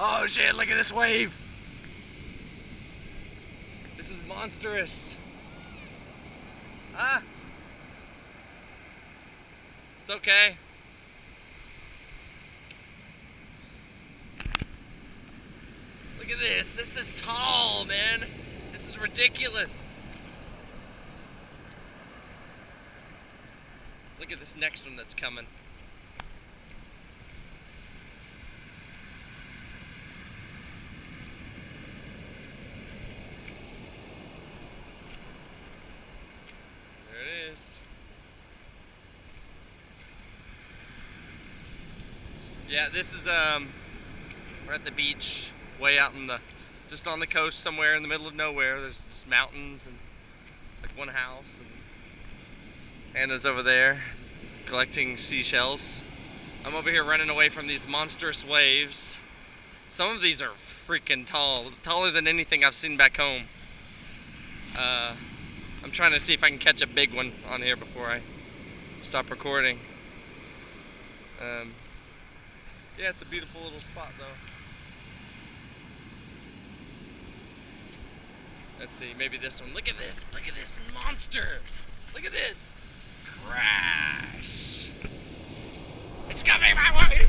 Oh shit, look at this wave. This is monstrous. Ah. It's okay. Look at this. This is tall, man. This is ridiculous. Look at this next one that's coming. There it is. Yeah, this is we're at the beach, way out in the, just on the coast somewhere in the middle of nowhere. There's just mountains and like one house, and Anna's over there collecting seashells. I'm over here running away from these monstrous waves. Some of these are freaking tall, taller than anything I've seen back home. I'm trying to see if I can catch a big one on here before I stop recording. Yeah, it's a beautiful little spot though. Let's see, maybe this one. Look at this monster. Look at this. Crash. It's coming my way.